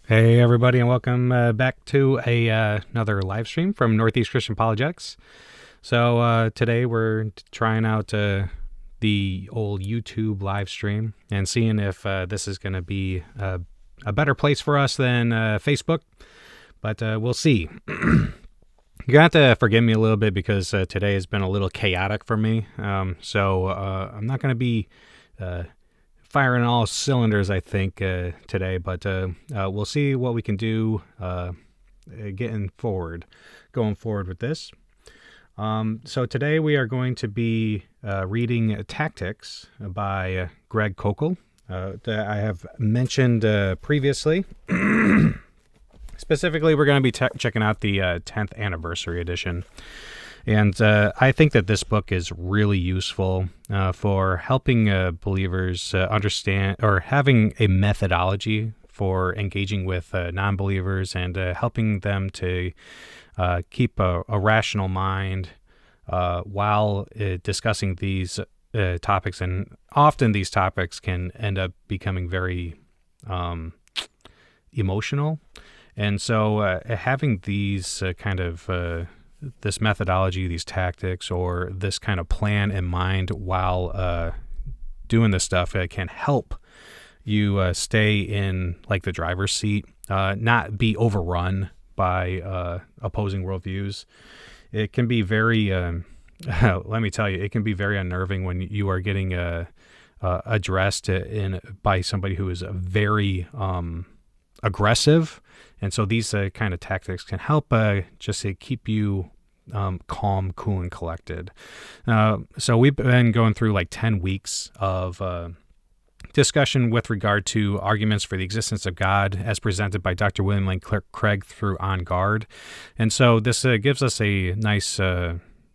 Hey everybody, and welcome back to another live stream from Northeast Christian Apologetics. So today we're trying out the old YouTube live stream and seeing if this is going to be a better place for us than Facebook, but we'll see. You're going to have to forgive me a little bit because today has been a little chaotic for me. So I'm not going to be firing all cylinders, I think, today, but we'll see what we can do going forward with this. So today we are going to be reading Tactics by Greg Koukl that I have mentioned previously. Specifically, we're going to be checking out the 10th anniversary edition. And I think that this book is really useful for helping believers understand, or having a methodology for engaging with non-believers and helping them to keep a rational mind while discussing these topics. And often these topics can end up becoming very emotional. And so having these kind of this methodology, these tactics, or this kind of plan in mind while doing this stuff can help you stay in like the driver's seat, not be overrun by opposing worldviews. It can be very, let me tell you, it can be very unnerving when you are getting addressed by somebody who is very aggressive. And so these kind of tactics can help just to keep you calm, cool, and collected. So we've been going through like 10 weeks of discussion with regard to arguments for the existence of God as presented by Dr. William Lane Craig through On Guard. And so this gives us a nice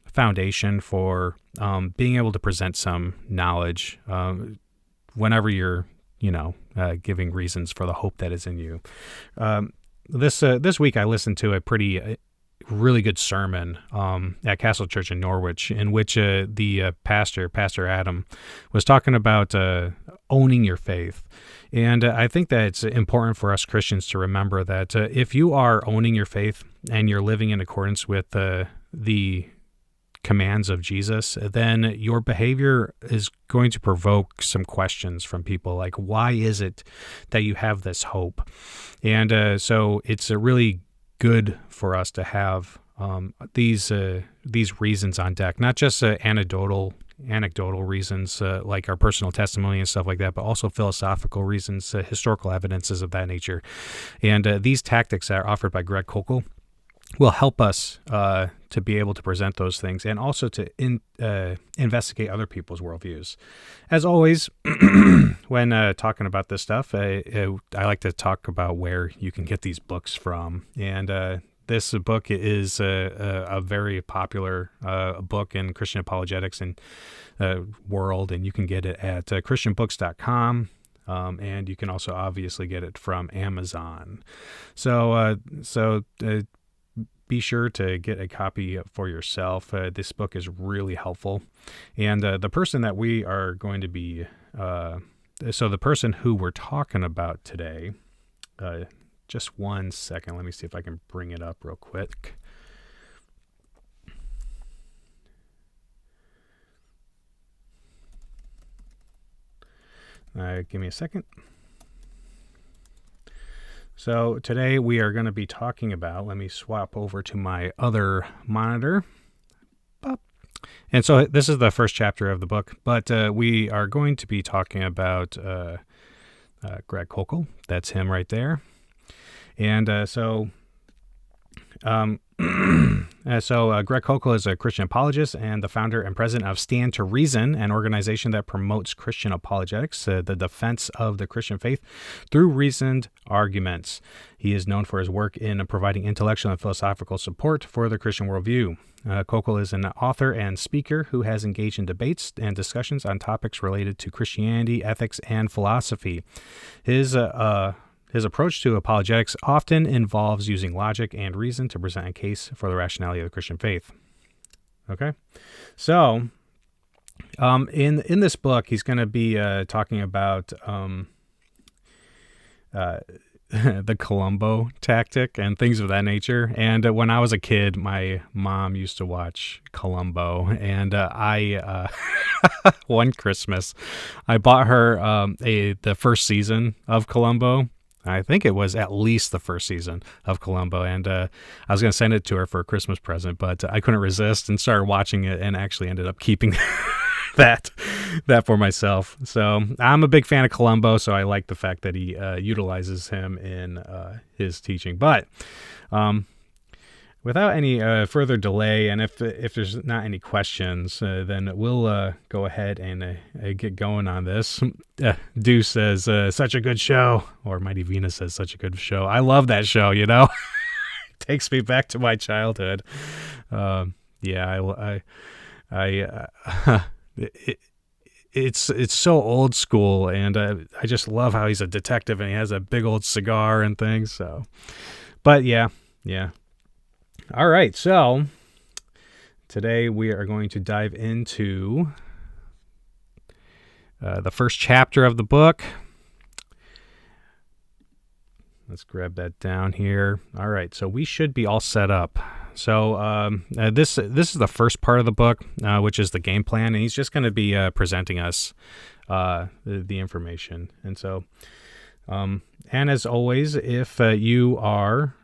foundation for being able to present some knowledge whenever you're giving reasons for the hope that is in you. This week I listened to a really good sermon at Castle Church in Norwich, in which the Pastor Adam, was talking about owning your faith. And I think that it's important for us Christians to remember that if you are owning your faith and you're living in accordance with the commands of Jesus, then your behavior is going to provoke some questions from people, like, why is it that you have this hope? And so it's a really good for us to have these reasons on deck, not just anecdotal reasons like our personal testimony and stuff like that, but also philosophical reasons, historical evidences of that nature. And these tactics that are offered by Greg Koukl will help us to be able to present those things, and also to investigate other people's worldviews. As always, when talking about this stuff, I like to talk about where you can get these books from. And this book is a very popular book in Christian apologetics and world, and you can get it at christianbooks.com. And you can also obviously get it from Amazon. So be sure to get a copy for yourself. This book is really helpful. And the person that we are going to be, the person who we're talking about today, just one second, let me see if I can bring it up real quick. Give me a second. So today we are going to be talking about, let me swap over to my other monitor. And so this is the first chapter of the book, but we are going to be talking about Greg Koukl. That's him right there. And so Greg Koukl is a Christian apologist and the founder and president of Stand to Reason, an organization that promotes Christian apologetics, the defense of the Christian faith through reasoned arguments. He is known for his work in providing intellectual and philosophical support for the Christian worldview. Koukl is an author and speaker who has engaged in debates and discussions on topics related to Christianity, ethics, and philosophy. His approach to apologetics often involves using logic and reason to present a case for the rationality of the Christian faith. Okay, so in this book, he's going to be talking about the Columbo tactic and things of that nature. And when I was a kid, my mom used to watch Columbo, and one Christmas, I bought her the first season of Columbo. I think it was at least the first season of Columbo, and I was going to send it to her for a Christmas present, but I couldn't resist and started watching it, and actually ended up keeping that for myself. So I'm a big fan of Columbo, so I like the fact that he utilizes him in his teaching. But without any further delay, and if there's not any questions, then we'll go ahead and get going on this. Deuce says, such a good show, or Mighty Venus says, such a good show. I love that show, you know. It takes me back to my childhood. It's so old school, and I just love how he's a detective and he has a big old cigar and things. So, but yeah. All right, so today we are going to dive into the first chapter of the book. Let's grab that down here. All right, so we should be all set up. So this is the first part of the book, which is the game plan, and he's just going to be presenting us the information. And so, and as always, if you are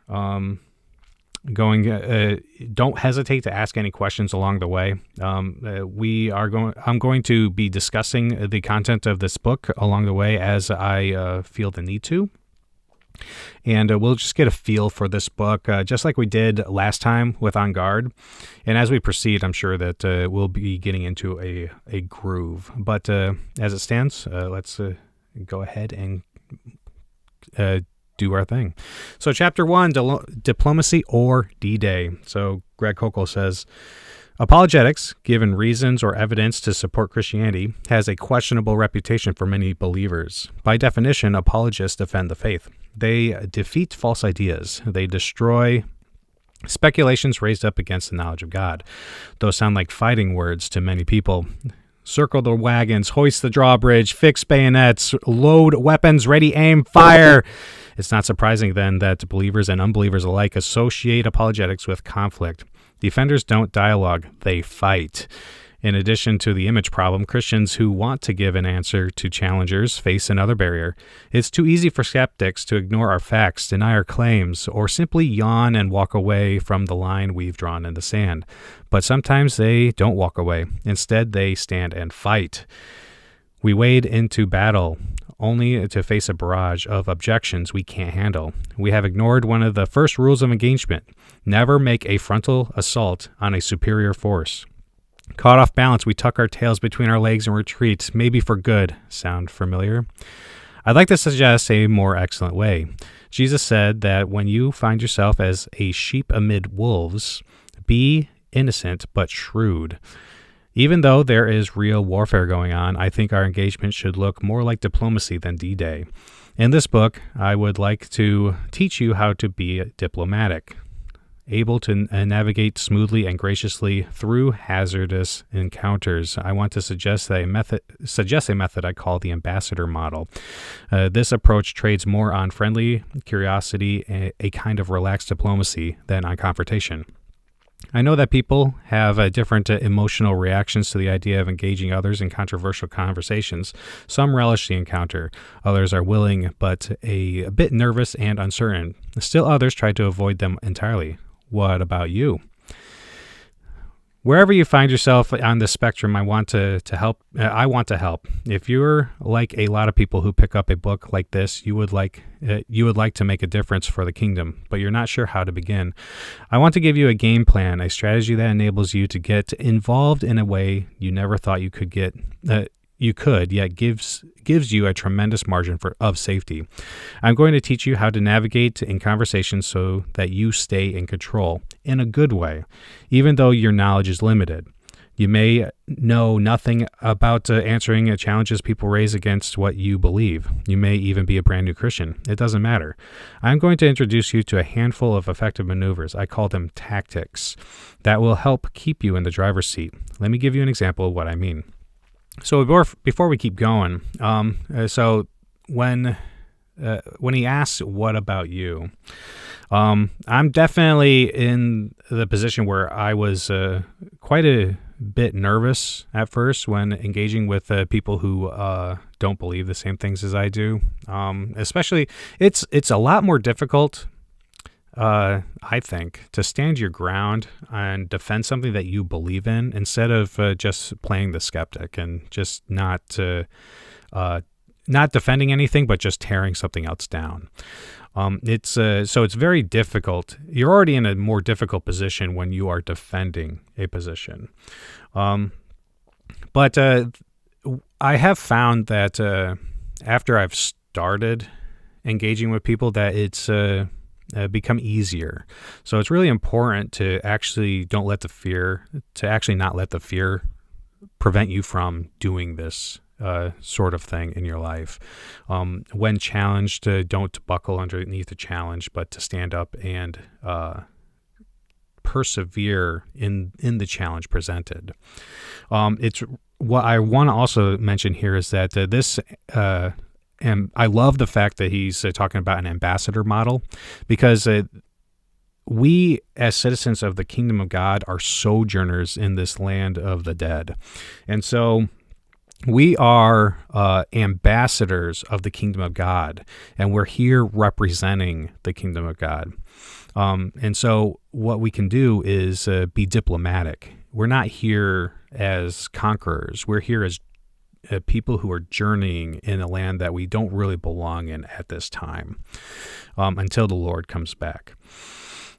don't hesitate to ask any questions along the way. I'm going to be discussing the content of this book along the way as I feel the need to. And we'll just get a feel for this book, just like we did last time with On Guard. And as we proceed, I'm sure that we'll be getting into a groove. But as it stands, let's go ahead and do our thing. So chapter 1, diplomacy or D-Day. So Greg Koukl says, apologetics, given reasons or evidence to support Christianity, has a questionable reputation for many believers. By definition, apologists defend the faith. They defeat false ideas. They destroy speculations raised up against the knowledge of God. Those sound like fighting words to many people. Circle the wagons, hoist the drawbridge, fix bayonets, load weapons, ready, aim, fire. It's not surprising then that believers and unbelievers alike associate apologetics with conflict. Defenders don't dialogue, they fight. In addition to the image problem, Christians who want to give an answer to challengers face another barrier. It's too easy for skeptics to ignore our facts, deny our claims, or simply yawn and walk away from the line we've drawn in the sand. But sometimes they don't walk away. Instead, they stand and fight. We wade into battle only to face a barrage of objections we can't handle. We have ignored one of the first rules of engagement. Never make a frontal assault on a superior force. Caught off balance, we tuck our tails between our legs and retreat, maybe for good. Sound familiar? I'd like to suggest a more excellent way. Jesus said that when you find yourself as a sheep amid wolves, be innocent but shrewd. Even though there is real warfare going on, I think our engagement should look more like diplomacy than D-Day. In this book, I would like to teach you how to be diplomatic, able to navigate smoothly and graciously through hazardous encounters. I want to suggest a method I call the ambassador model. This approach trades more on friendly curiosity, a kind of relaxed diplomacy, than on confrontation. I know that people have different emotional reactions to the idea of engaging others in controversial conversations. Some relish the encounter. Others are willing, but a bit nervous and uncertain. Still others try to avoid them entirely. What about you? Wherever you find yourself on the spectrum, I want to help. If you're like a lot of people who pick up a book like this, you would like to make a difference for the kingdom, but you're not sure how to begin. I want to give you a game plan, a strategy that enables you to get involved in a way you never thought you could get. Yet gives you a tremendous margin of safety. I'm going to teach you how to navigate in conversations so that you stay in control in a good way, even though your knowledge is limited. You may know nothing about answering challenges people raise against what you believe. You may even be a brand new Christian. It doesn't matter. I'm going to introduce you to a handful of effective maneuvers. I call them tactics that will help keep you in the driver's seat. Let me give you an example of what I mean. So before we keep going, so when when he asks, "What about you?" I'm definitely in the position where I was quite a bit nervous at first when engaging with people who don't believe the same things as I do. Especially, it's a lot more difficult, I think, to stand your ground and defend something that you believe in instead of just playing the skeptic and just not defending anything, but just tearing something else down. So it's very difficult. You're already in a more difficult position when you are defending a position. But I have found that after I've started engaging with people, that it's become easier. So it's really important to actually not let the fear prevent you from doing this sort of thing in your life. When challenged, don't buckle underneath the challenge, but to stand up and persevere in the challenge presented. It's what I want to also mention here is that and I love the fact that he's talking about an ambassador model, because we as citizens of the kingdom of God are sojourners in this land of the dead. And so we are ambassadors of the kingdom of God, and we're here representing the kingdom of God. And so what we can do is be diplomatic. We're not here as conquerors. We're here as people who are journeying in a land that we don't really belong in at this time, until the Lord comes back.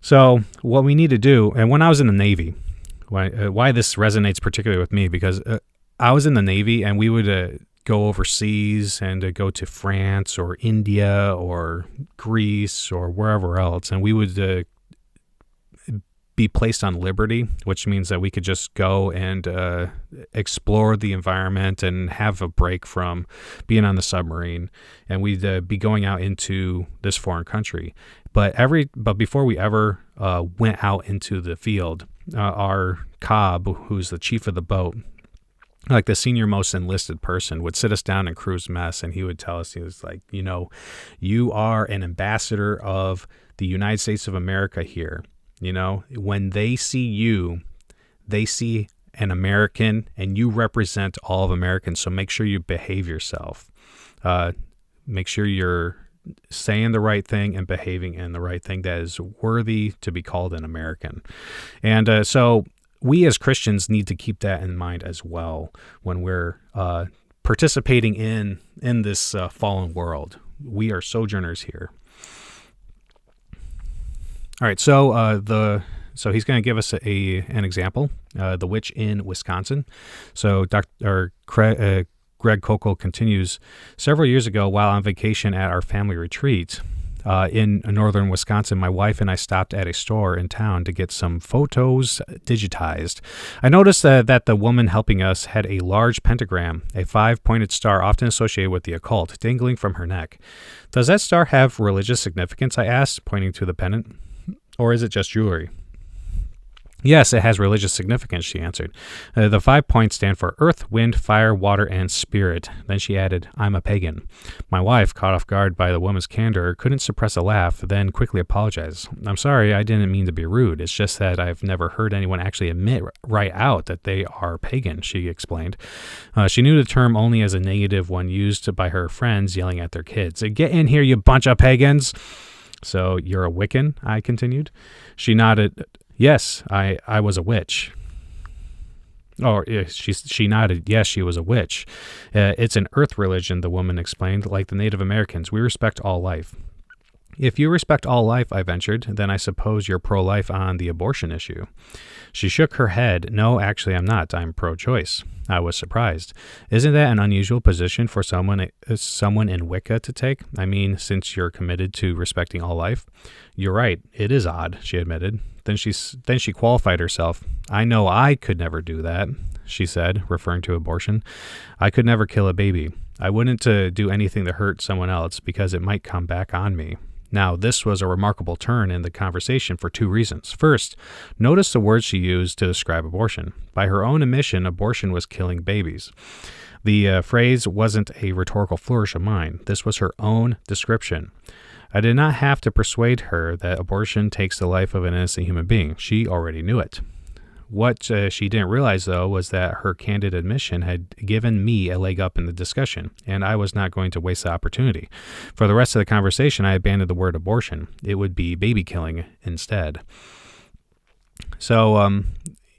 So what we need to do, and when I was in the Navy, why this resonates particularly with me, because I was in the Navy, and we would go overseas and go to France or India or Greece or wherever else, and we would be placed on liberty, which means that we could just go and explore the environment and have a break from being on the submarine, and we'd be going out into this foreign country. But before we ever went out into the field, our cob, who's the chief of the boat, like the senior most enlisted person, would sit us down in crew's mess, and he would tell us, he was like, you are an ambassador of the United States of America here. When they see you, they see an American, and you represent all of Americans. So make sure you behave yourself. Make sure you're saying the right thing and behaving in the right thing that is worthy to be called an American. And so we as Christians need to keep that in mind as well when we're participating in this fallen world. We are sojourners here. All right, so he's going to give us an example, the witch in Wisconsin. So Greg Koukl continues, several years ago while on vacation at our family retreat in northern Wisconsin, my wife and I stopped at a store in town to get some photos digitized. I noticed that the woman helping us had a large pentagram, a 5-pointed star often associated with the occult, dangling from her neck. Does that star have religious significance? I asked, pointing to the pendant. Or is it just jewelry? Yes, it has religious significance, she answered. The 5 points stand for earth, wind, fire, water, and spirit. Then she added, I'm a pagan. My wife, caught off guard by the woman's candor, couldn't suppress a laugh, then quickly apologized. I'm sorry, I didn't mean to be rude. It's just that I've never heard anyone actually admit right out that they are pagan, she explained. She knew the term only as a negative one used by her friends yelling at their kids. Get in here, you bunch of pagans! So you're a Wiccan? I continued. She nodded. Yes, I was a witch. Oh, she nodded. Yes, she was a witch. It's an earth religion, the woman explained, like the Native Americans. We respect all life. If you respect all life, I ventured, then I suppose you're pro-life on the abortion issue. She shook her head. No, actually, I'm not. I'm pro-choice. I was surprised. Isn't that an unusual position for someone in Wicca to take? I mean, since you're committed to respecting all life. You're right. It is odd, she admitted. Then she qualified herself. I know I could never do that, she said, referring to abortion. I could never kill a baby. I wouldn't do anything to hurt someone else because it might come back on me. Now, this was a remarkable turn in the conversation for 2 reasons. First, notice the words she used to describe abortion. By her own admission, abortion was killing babies. The phrase wasn't a rhetorical flourish of mine. This was her own description. I did not have to persuade her that abortion takes the life of an innocent human being. She already knew it. What she didn't realize, though, was that her candid admission had given me a leg up in the discussion, and I was not going to waste the opportunity. For the rest of the conversation, I abandoned the word abortion. It would be baby killing instead. So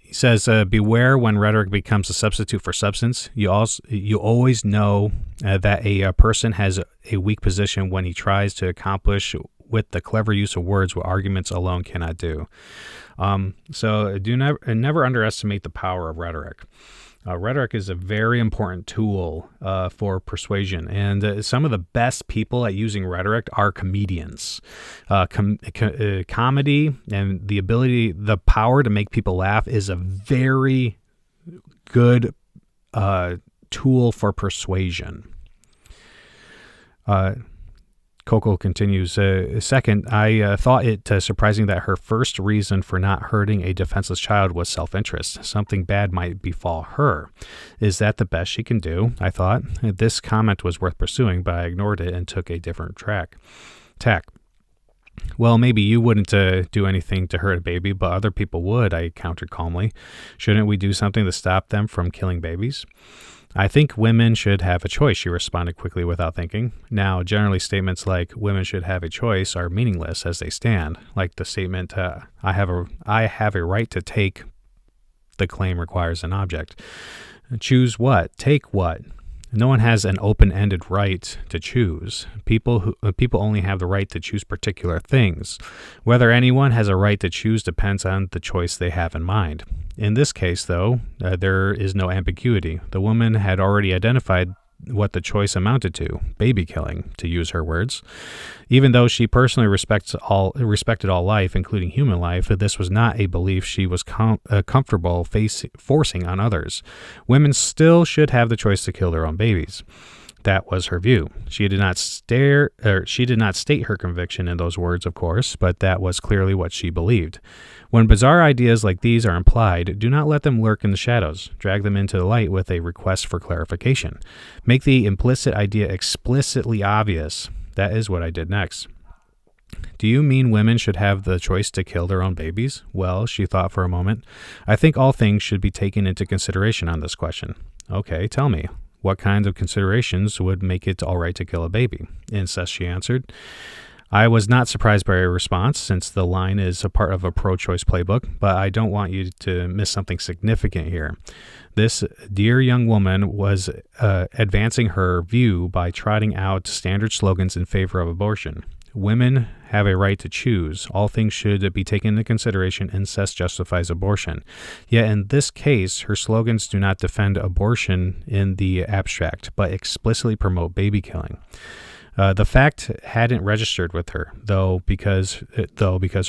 he says, beware when rhetoric becomes a substitute for substance. You always know that a person has a weak position when he tries to accomplish with the clever use of words what arguments alone cannot do. So never underestimate the power of rhetoric. Rhetoric is a very important tool for persuasion, and some of the best people at using rhetoric are comedians. Comedy and the power to make people laugh is a very good tool for persuasion. Koukl continues, second, I thought it surprising that her first reason for not hurting a defenseless child was self-interest. Something bad might befall her. Is that the best she can do? I thought. This comment was worth pursuing, but I ignored it and took a different tack. Well, maybe you wouldn't do anything to hurt a baby, but other people would, I countered calmly. Shouldn't we do something to stop them from killing babies? I think women should have a choice, she responded quickly without thinking. Now, generally statements like women should have a choice are meaningless as they stand, like the statement, I have a right to take. The claim requires an object. Choose what? Take what? No one has an open-ended right to choose. People only have the right to choose particular things. Whether anyone has a right to choose depends on the choice they have in mind. In this case, though, there is no ambiguity. The woman had already identified what the choice amounted to, baby killing, to use her words. Even though she personally respected all life, including human life, this was not a belief she was comfortable forcing on others. Women still should have the choice to kill their own babies. That was her view. She did not state her conviction in those words, of course, but that was clearly what she believed. When bizarre ideas like these are implied, do not let them lurk in the shadows. Drag them into the light with a request for clarification. Make the implicit idea explicitly obvious. That is what I did next. Do you mean women should have the choice to kill their own babies? Well, she thought for a moment. I think all things should be taken into consideration on this question. Okay, tell me. What kinds of considerations would make it all right to kill a baby? Incest, she answered. I was not surprised by her response, since the line is a part of a pro-choice playbook, but I don't want you to miss something significant here. This dear young woman was advancing her view by trotting out standard slogans in favor of abortion. Women have a right to choose. All things should be taken into consideration. Incest justifies abortion. Yet in this case, her slogans do not defend abortion in the abstract, but explicitly promote baby killing. The fact hadn't registered with her, though, because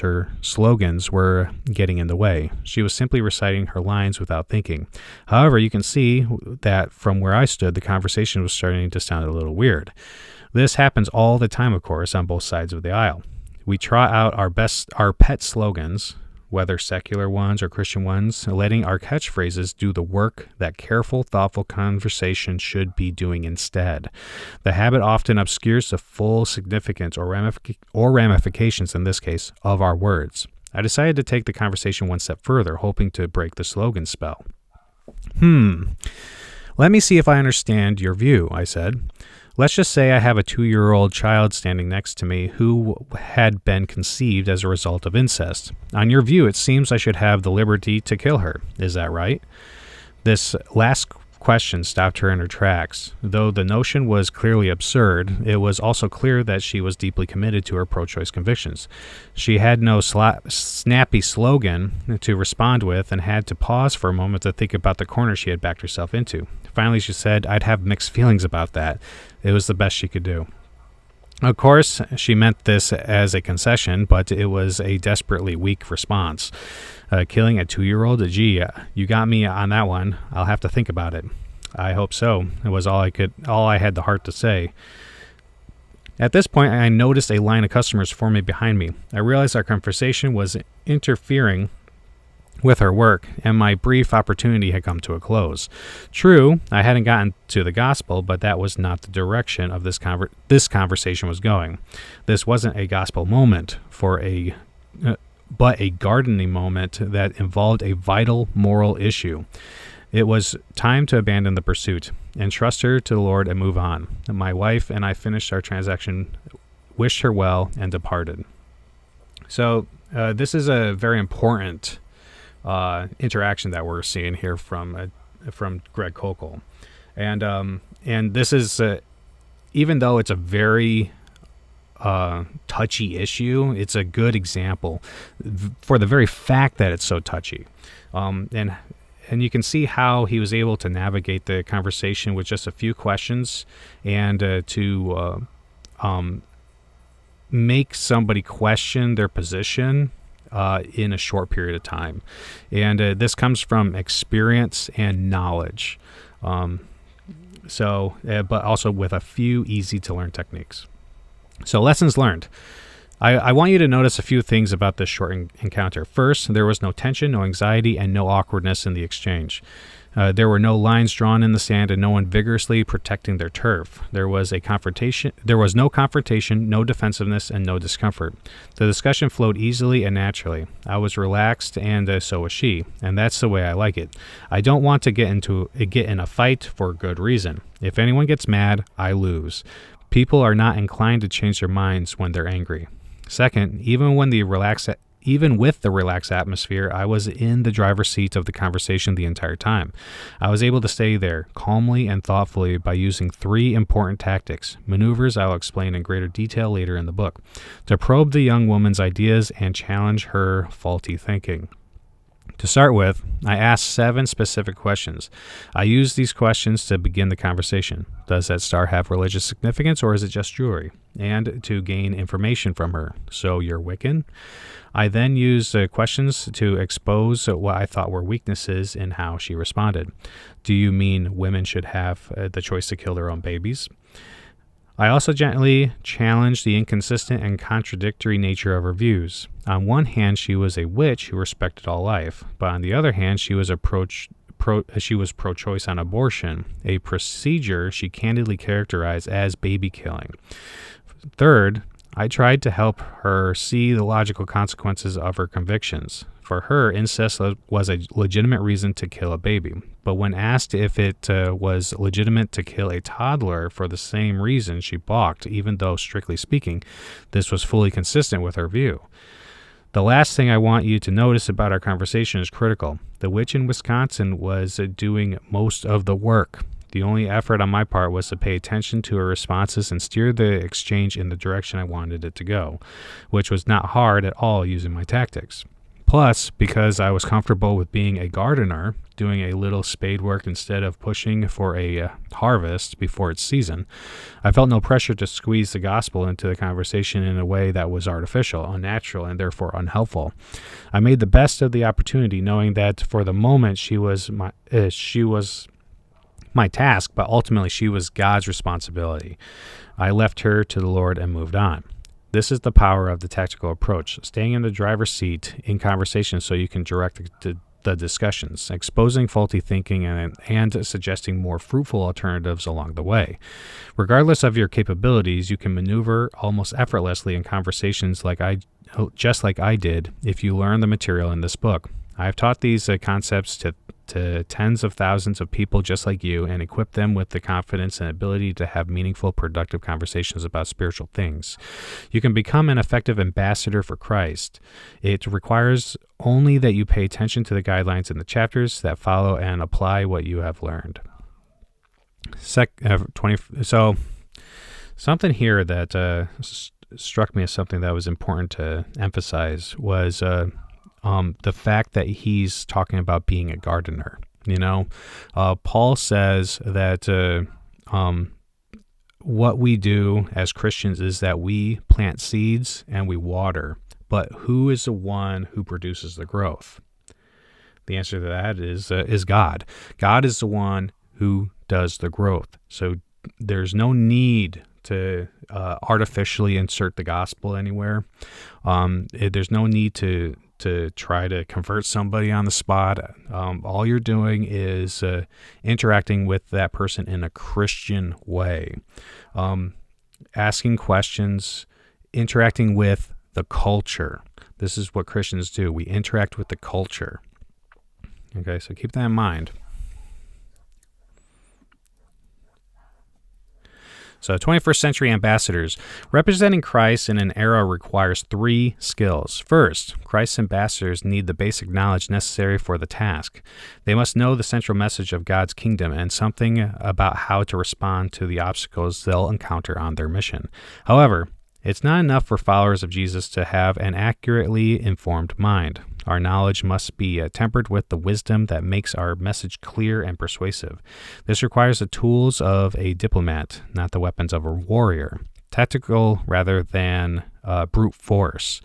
her slogans were getting in the way. She was simply reciting her lines without thinking. However, you can see that from where I stood, the conversation was starting to sound a little weird. This happens all the time, of course, on both sides of the aisle. We trot out our pet slogans, whether secular ones or Christian ones, letting our catchphrases do the work that careful, thoughtful conversation should be doing instead. The habit often obscures the full significance or ramifications, in this case, of our words. I decided to take the conversation one step further, hoping to break the slogan spell. Let me see if I understand your view, I said. Let's just say I have a 2-year-old child standing next to me who had been conceived as a result of incest. On your view, it seems I should have the liberty to kill her. Is that right? This last question stopped her in her tracks. Though the notion was clearly absurd, it was also clear that she was deeply committed to her pro-choice convictions. She had no snappy slogan to respond with and had to pause for a moment to think about the corner she had backed herself into. Finally, she said, I'd have mixed feelings about that. It was the best she could do. Of course, she meant this as a concession, but it was a desperately weak response. Killing a 2-year-old? Gee, you got me on that one. I'll have to think about it. I hope so. It was all I had the heart to say. At this point, I noticed a line of customers forming behind me. I realized our conversation was interfering with her work, and my brief opportunity had come to a close. True, I hadn't gotten to the gospel, but that was not the direction of this conversation was going. This wasn't a gospel moment but a gardening moment that involved a vital moral issue. It was time to abandon the pursuit, entrust her to the Lord, and move on. My wife and I finished our transaction, wished her well, and departed. So this is a very important interaction that we're seeing here from Greg Koukl, and this is even though it's a very touchy issue, it's a good example for the very fact that it's so touchy, and you can see how he was able to navigate the conversation with just a few questions and to make somebody question their position in a short period of time. And this comes from experience and knowledge. But also with a few easy to learn techniques. So lessons learned. I want you to notice a few things about this short encounter. First, there was no tension, no anxiety, and no awkwardness in the exchange. There were no lines drawn in the sand and no one vigorously protecting their turf. There was no confrontation, no defensive,ness and no discomfort. The discussion flowed easily and naturally. I was relaxed, and so was she, and that's the way I like it. I don't want to get in a fight for good reason. If anyone gets mad, I lose. People are not inclined to change their minds when they're angry. Second, even with the relaxed atmosphere, I was in the driver's seat of the conversation the entire time. I was able to stay there calmly and thoughtfully by using 3 important tactics, maneuvers I'll explain in greater detail later in the book, to probe the young woman's ideas and challenge her faulty thinking. To start with, I asked 7 specific questions. I used these questions to begin the conversation. Does that star have religious significance, or is it just jewelry? And to gain information from her. So you're Wiccan? I then used questions to expose what I thought were weaknesses in how she responded. Do you mean women should have the choice to kill their own babies? I also gently challenged the inconsistent and contradictory nature of her views. On one hand, she was a witch who respected all life, but on the other hand, she was pro-choice on abortion, a procedure she candidly characterized as baby killing. Third, I tried to help her see the logical consequences of her convictions. For her, incest was a legitimate reason to kill a baby. But when asked if it was legitimate to kill a toddler for the same reason, she balked, even though, strictly speaking, this was fully consistent with her view. The last thing I want you to notice about our conversation is critical. The witch in Wisconsin was doing most of the work. The only effort on my part was to pay attention to her responses and steer the exchange in the direction I wanted it to go, which was not hard at all using my tactics. Plus, because I was comfortable with being a gardener, doing a little spade work instead of pushing for a harvest before its season, I felt no pressure to squeeze the gospel into the conversation in a way that was artificial, unnatural, and therefore unhelpful. I made the best of the opportunity, knowing that for the moment she was my task, but ultimately she was God's responsibility. I left her to the Lord and moved on. This is the power of the tactical approach, staying in the driver's seat in conversation so you can direct the discussions, exposing faulty thinking and suggesting more fruitful alternatives along the way. Regardless of your capabilities, you can maneuver almost effortlessly in conversations just like I did if you learn the material in this book. I have taught these concepts to tens of thousands of people just like you and equip them with the confidence and ability to have meaningful, productive conversations about spiritual things. You can become an effective ambassador for Christ. It requires only that you pay attention to the guidelines in the chapters that follow and apply what you have learned. So something here that struck me as something that was important to emphasize was the fact that he's talking about being a gardener. Paul says that what we do as Christians is that we plant seeds and we water, but who is the one who produces the growth? The answer to that is God. God is the one who does the growth. So there's no need to artificially insert the gospel anywhere. There's no need to to try to convert somebody on the spot. All you're doing is interacting with that person in a Christian way, asking questions, interacting with the culture. This is what Christians do. We interact with the culture. Okay, so keep that in mind. So 21st century ambassadors. Representing Christ in an era requires 3 skills. First, Christ's ambassadors need the basic knowledge necessary for the task. They must know the central message of God's kingdom and something about how to respond to the obstacles they'll encounter on their mission. However, it's not enough for followers of Jesus to have an accurately informed mind. Our knowledge must be tempered with the wisdom that makes our message clear and persuasive. This requires the tools of a diplomat, not the weapons of a warrior. Tactical rather than brute force.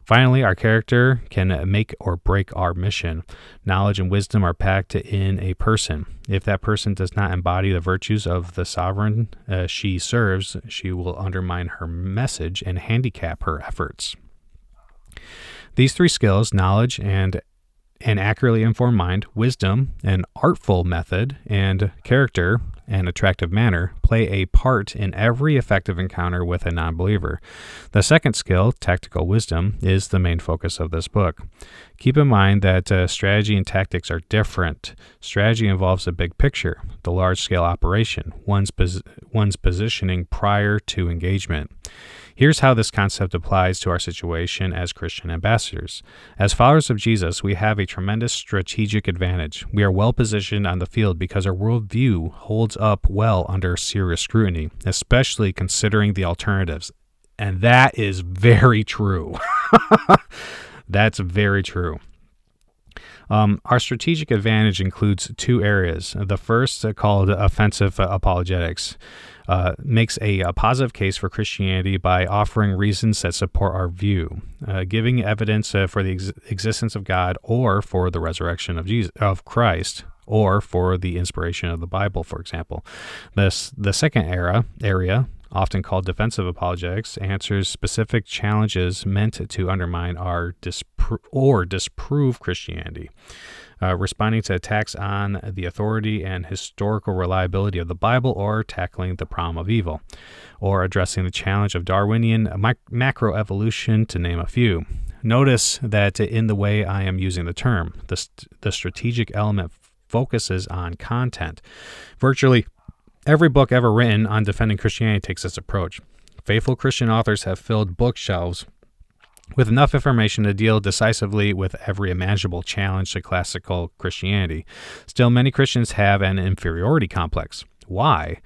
Finally, our character can make or break our mission. Knowledge and wisdom are packed in a person. If that person does not embody the virtues of the sovereign she serves, she will undermine her message and handicap her efforts. These 3 skills, knowledge and an accurately informed mind, wisdom, an artful method, and character, an attractive manner, play a part in every effective encounter with a non-believer. The second skill, tactical wisdom, is the main focus of this book. Keep in mind that strategy and tactics are different. Strategy involves a big picture, the large-scale operation, one's positioning prior to engagement. Here's how this concept applies to our situation as Christian ambassadors. As followers of Jesus, we have a tremendous strategic advantage. We are well positioned on the field because our worldview holds up well under serious scrutiny, especially considering the alternatives. And that is very true. That's very true. Our strategic advantage includes 2 areas. The first, called offensive apologetics, makes a positive case for Christianity by offering reasons that support our view, giving evidence for the existence of God or for the resurrection of Christ, or for the inspiration of the Bible, for example. The second area, often called defensive apologetics, answers specific challenges meant to undermine or disprove Christianity, responding to attacks on the authority and historical reliability of the Bible, or tackling the problem of evil, or addressing the challenge of Darwinian macroevolution, to name a few. Notice that in the way I am using the term, the strategic element focuses on content. Virtually every book ever written on defending Christianity takes this approach. Faithful Christian authors have filled bookshelves with enough information to deal decisively with every imaginable challenge to classical Christianity. Still, many Christians have an inferiority complex. Why?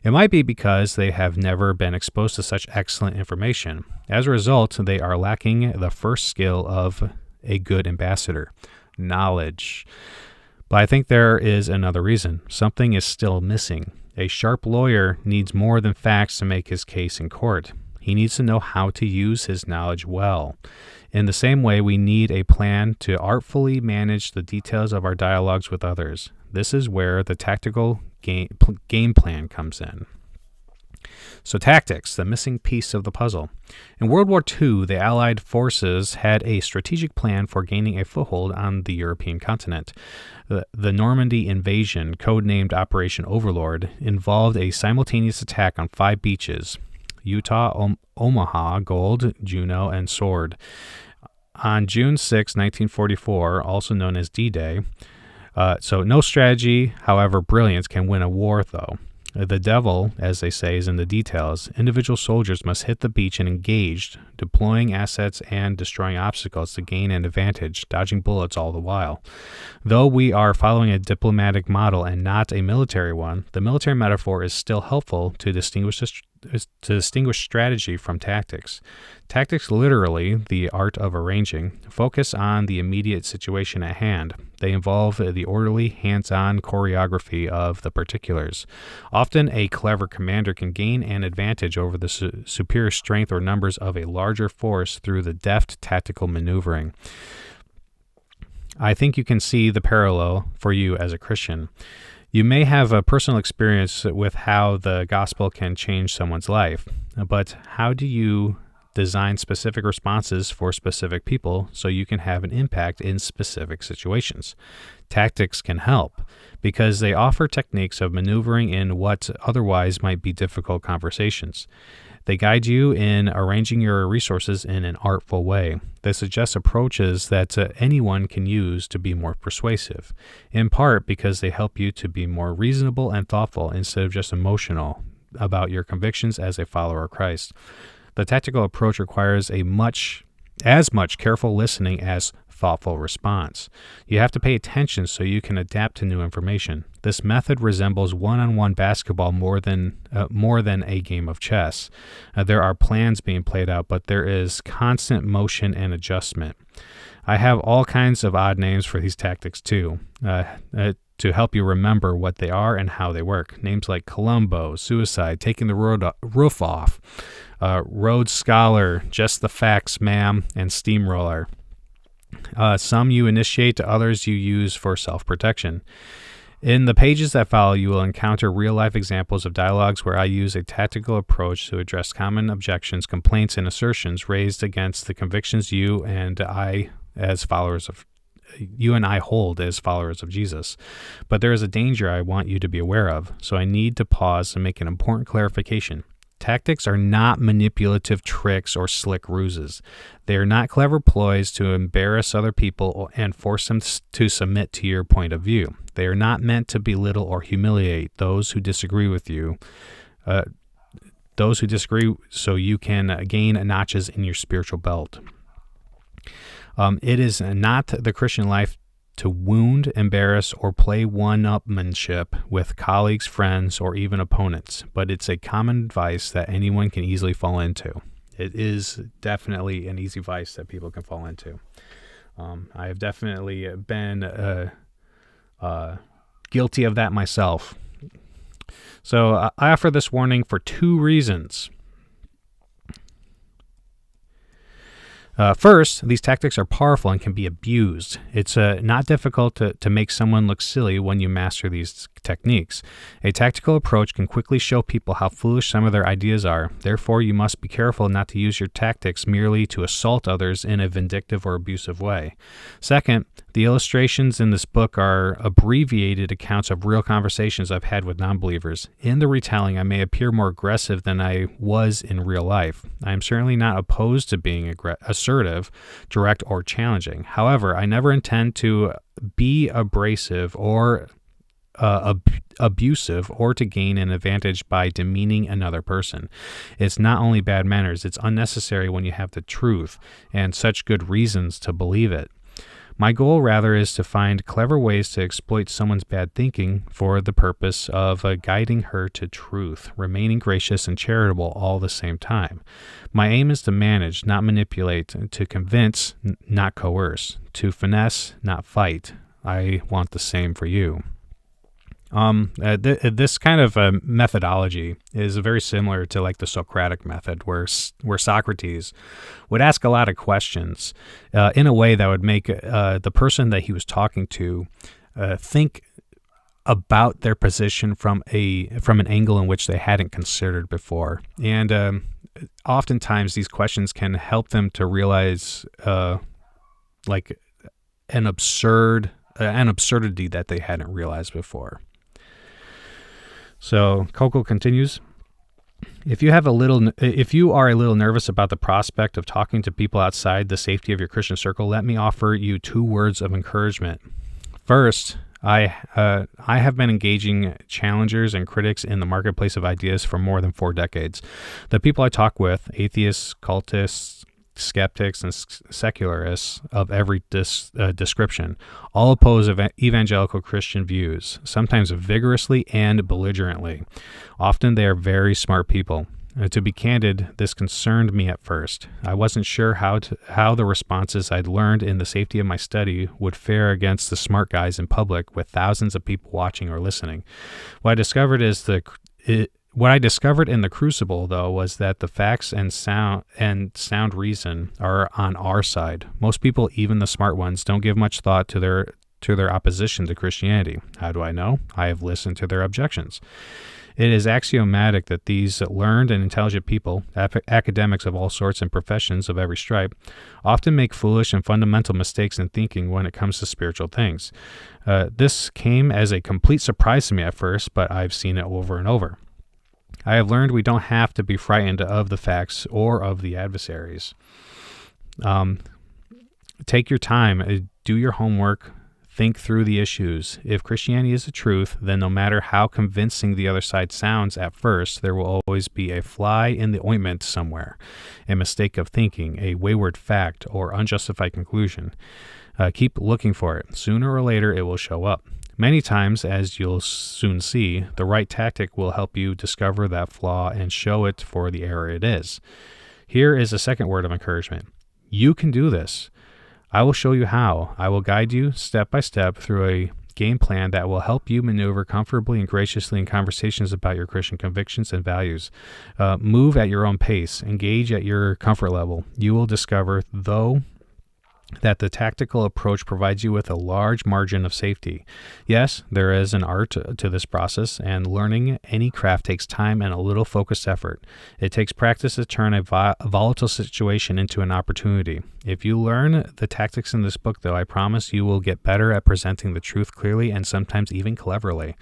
It might be because they have never been exposed to such excellent information. As a result, they are lacking the first skill of a good ambassador, knowledge. But I think there is another reason. Something is still missing. A sharp lawyer needs more than facts to make his case in court. He needs to know how to use his knowledge well. In the same way, we need a plan to artfully manage the details of our dialogues with others. This is where the tactical game plan comes in. So tactics, the missing piece of the puzzle. In World War II, the Allied forces had a strategic plan for gaining a foothold on the European continent. The Normandy invasion, codenamed Operation Overlord, involved a simultaneous attack on 5 beaches: Utah, Omaha, Gold, Juno, and Sword. On June 6, 1944, also known as D-Day, so no strategy, however brilliance, can win a war, though. The devil, as they say, is in the details. Individual soldiers must hit the beach and engage, deploying assets and destroying obstacles to gain an advantage, dodging bullets all the while. Though we are following a diplomatic model and not a military one, the military metaphor is still helpful to distinguish strategy from tactics. Tactics, literally the art of arranging, focus on the immediate situation at hand. They involve the orderly, hands-on choreography of the particulars. Often a clever commander can gain an advantage over the superior strength or numbers of a larger force through the deft tactical maneuvering. I think you can see the parallel for you as a Christian. You may have a personal experience with how the gospel can change someone's life, but how do you design specific responses for specific people so you can have an impact in specific situations. Tactics can help because they offer techniques of maneuvering in what otherwise might be difficult conversations. They guide you in arranging your resources in an artful way. They suggest approaches that anyone can use to be more persuasive, in part because they help you to be more reasonable and thoughtful instead of just emotional about your convictions as a follower of Christ. The tactical approach requires as much careful listening as thoughtful response. You have to pay attention so you can adapt to new information. This method resembles one-on-one basketball more than a game of chess. There are plans being played out, but there is constant motion and adjustment. I have all kinds of odd names for these tactics too, to help you remember what they are and how they work. Names like Columbo, Suicide, Taking the Roof Off, Rhodes Scholar, Just the Facts, Ma'am, and Steamroller. Some you initiate, others you use for self-protection. In the pages that follow, you will encounter real-life examples of dialogues where I use a tactical approach to address common objections, complaints, and assertions raised against the convictions you and I hold as followers of Jesus. But there is a danger I want you to be aware of, so I need to pause and make an important clarification. Tactics are not manipulative tricks or slick ruses. They are not clever ploys to embarrass other people and force them to submit to your point of view. They are not meant to belittle or humiliate those who disagree with you. So you can gain notches in your spiritual belt. It is not the Christian life to wound, embarrass, or play one-upmanship with colleagues, friends, or even opponents, but it's a common vice that anyone can easily fall into. It is definitely an easy vice that people can fall into. I have definitely been guilty of that myself. So I offer this warning for 2 reasons. First, these tactics are powerful and can be abused. It's not difficult to make someone look silly when you master these techniques. A tactical approach can quickly show people how foolish some of their ideas are. Therefore, you must be careful not to use your tactics merely to assault others in a vindictive or abusive way. Second, the illustrations in this book are abbreviated accounts of real conversations I've had with non-believers. In the retelling, I may appear more aggressive than I was in real life. I am certainly not opposed to being assertive, direct, or challenging. However, I never intend to be abrasive or abusive or to gain an advantage by demeaning another person. It's not only bad manners, it's unnecessary when you have the truth and such good reasons to believe it. My goal, rather, is to find clever ways to exploit someone's bad thinking for the purpose of guiding her to truth, remaining gracious and charitable all the same time. My aim is to manage, not manipulate, to convince, not coerce, to finesse, not fight. I want the same for you. This kind of methodology is very similar to like the Socratic method, where Socrates would ask a lot of questions in a way that would make the person that he was talking to think about their position from an angle in which they hadn't considered before. And oftentimes these questions can help them to realize like an absurdity that they hadn't realized before. So Koukl continues, if you are a little nervous about the prospect of talking to people outside the safety of your Christian circle, let me offer you 2 words of encouragement. First, I have been engaging challengers and critics in the marketplace of ideas for more than 4 decades. The people I talk with, atheists, cultists, skeptics, and secularists of every description, all oppose evangelical Christian views, sometimes vigorously and belligerently. Often they are very smart people. To be candid, this concerned me at first. I wasn't sure how the responses I'd learned in the safety of my study would fare against the smart guys in public with thousands of people watching or listening. What I discovered in the crucible, though, was that the facts and sound reason are on our side. Most people, even the smart ones, don't give much thought to their opposition to Christianity. How do I know? I have listened to their objections. It is axiomatic that these learned and intelligent people, academics of all sorts and professions of every stripe, often make foolish and fundamental mistakes in thinking when it comes to spiritual things. This came as a complete surprise to me at first, but I've seen it over and over. I have learned we don't have to be frightened of the facts or of the adversaries. Take your time, do your homework, think through the issues. If Christianity is the truth, then no matter how convincing the other side sounds at first, there will always be a fly in the ointment somewhere, a mistake of thinking, a wayward fact, or unjustified conclusion. Keep looking for it. Sooner or later, it will show up. Many times, as you'll soon see, the right tactic will help you discover that flaw and show it for the error it is. Here is a second word of encouragement. You can do this. I will show you how. I will guide you step by step through a game plan that will help you maneuver comfortably and graciously in conversations about your Christian convictions and values. Move at your own pace. Engage at your comfort level. You will discover, though, that the tactical approach provides you with a large margin of safety. Yes, there is an art to this process, and learning any craft takes time and a little focused effort. It takes practice to turn a volatile situation into an opportunity. If you learn the tactics in this book, though, I promise you will get better at presenting the truth clearly and sometimes even cleverly.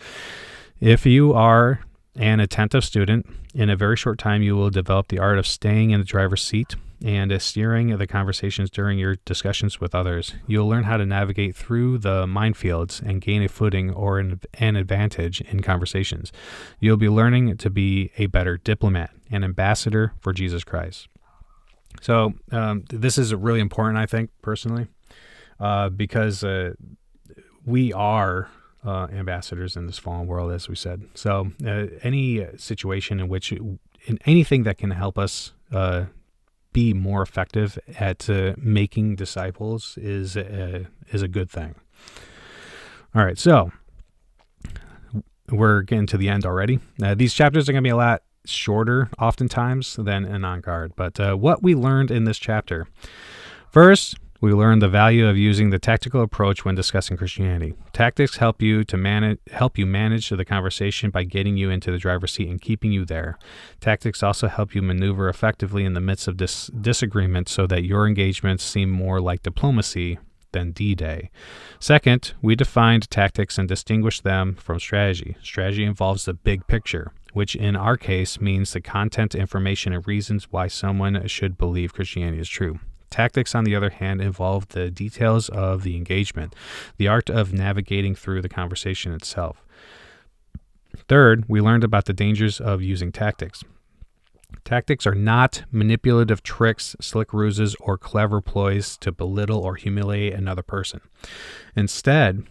If you are an attentive student, in a very short time you will develop the art of staying in the driver's seat and steering the conversations during your discussions with others. You'll learn how to navigate through the minefields and gain a footing or an advantage in conversations. You'll be learning to be a better diplomat, an ambassador for Jesus Christ. So this is really important, I think, personally, because we are ambassadors in this fallen world, as we said. So any situation in which, in anything that can help us be more effective at making disciples is a good thing. All right, so we're getting to the end already. These chapters are going to be a lot shorter oftentimes than an on-guard, but what we learned in this chapter. First, we learned the value of using the tactical approach when discussing Christianity. Tactics help you manage the conversation by getting you into the driver's seat and keeping you there. Tactics also help you maneuver effectively in the midst of disagreement so that your engagements seem more like diplomacy than D-Day. Second, we defined tactics and distinguished them from strategy. Strategy involves the big picture, which in our case means the content, information, and reasons why someone should believe Christianity is true. Tactics, on the other hand, involve the details of the engagement, the art of navigating through the conversation itself. Third, we learned about the dangers of using tactics. Tactics are not manipulative tricks, slick ruses, or clever ploys to belittle or humiliate another person. Instead,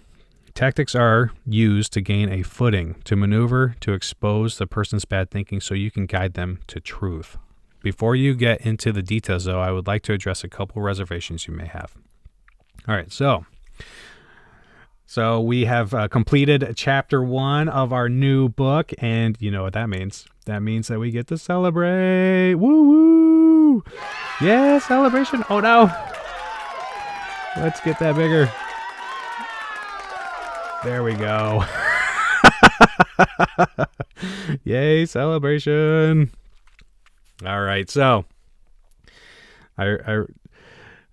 tactics are used to gain a footing, to maneuver, to expose the person's bad thinking so you can guide them to truth. Before you get into the details, though, I would like to address a couple reservations you may have. All right, so we have completed chapter 1 of our new book, and you know what that means. That means that we get to celebrate. Woo-woo! Yeah, celebration. Oh, no. Let's get that bigger. There we go. Yay, celebration. All right, so I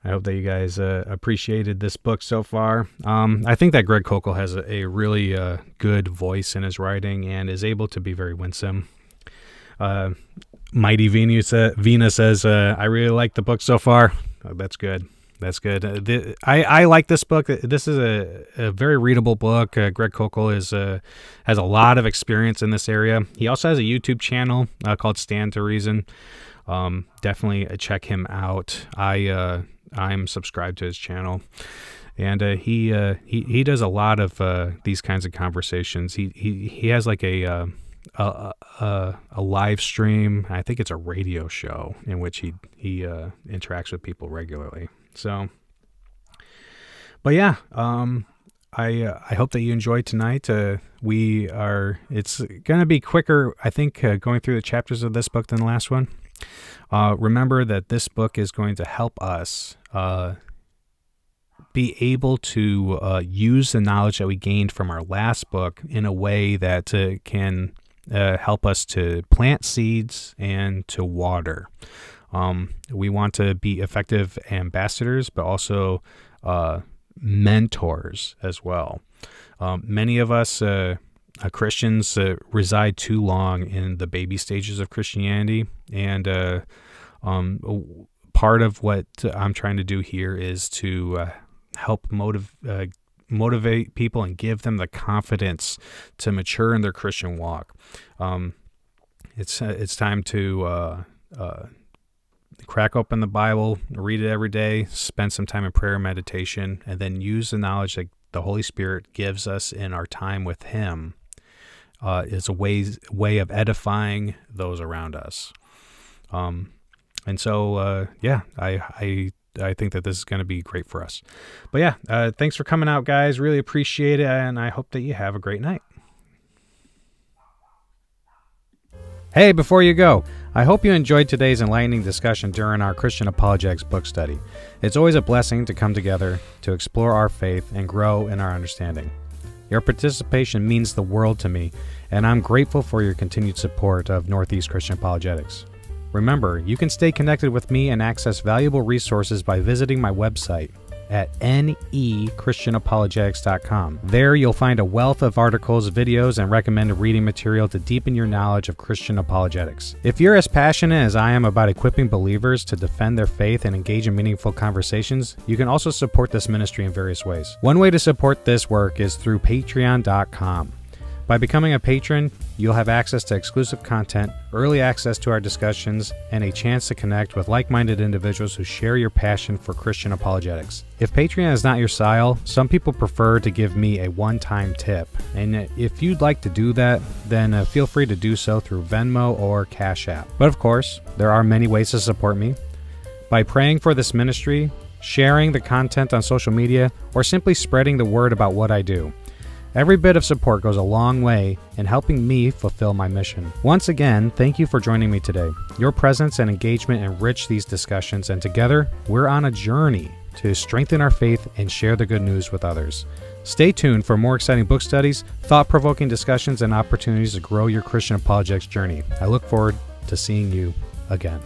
hope that you guys appreciated this book so far. I think that Greg Koukl has a really good voice in his writing and is able to be very winsome. Mighty Vina says, I really like the book so far. Oh, that's good. That's good. I like this book. This is a very readable book. Greg Koukl has a lot of experience in this area. He also has a YouTube channel called Stand to Reason. Definitely check him out. I'm subscribed to his channel, and he does a lot of these kinds of conversations. He has like a live stream. I think it's a radio show in which he interacts with people regularly. So, but yeah, I hope that you enjoyed tonight. It's going to be quicker, I think, going through the chapters of this book than the last one. Remember that this book is going to help us be able to use the knowledge that we gained from our last book in a way that can help us to plant seeds and to water. We want to be effective ambassadors, but also mentors as well. Many of us Christians reside too long in the baby stages of Christianity, and part of what I'm trying to do here is to help motivate people and give them the confidence to mature in their Christian walk. It's time to crack open the Bible, read it every day, spend some time in prayer and meditation, and then use the knowledge that the Holy Spirit gives us in our time with Him is a way of edifying those around us. And so, I think that this is going to be great for us. But yeah, thanks for coming out, guys. Really appreciate it, and I hope that you have a great night. Hey, before you go, I hope you enjoyed today's enlightening discussion during our Christian Apologetics book study. It's always a blessing to come together to explore our faith and grow in our understanding. Your participation means the world to me, and I'm grateful for your continued support of Northeast Christian Apologetics. Remember, you can stay connected with me and access valuable resources by visiting my website at nechristianapologetics.com. There you'll find a wealth of articles, videos, and recommended reading material to deepen your knowledge of Christian apologetics. If you're as passionate as I am about equipping believers to defend their faith and engage in meaningful conversations, you can also support this ministry in various ways. One way to support this work is through patreon.com. By becoming a patron, you'll have access to exclusive content, early access to our discussions, and a chance to connect with like-minded individuals who share your passion for Christian apologetics. If Patreon is not your style, some people prefer to give me a one-time tip. And if you'd like to do that, then feel free to do so through Venmo or Cash App. But of course, there are many ways to support me. By praying for this ministry, sharing the content on social media, or simply spreading the word about what I do. Every bit of support goes a long way in helping me fulfill my mission. Once again, thank you for joining me today. Your presence and engagement enrich these discussions, and together, we're on a journey to strengthen our faith and share the good news with others. Stay tuned for more exciting book studies, thought-provoking discussions, and opportunities to grow your Christian apologetics journey. I look forward to seeing you again.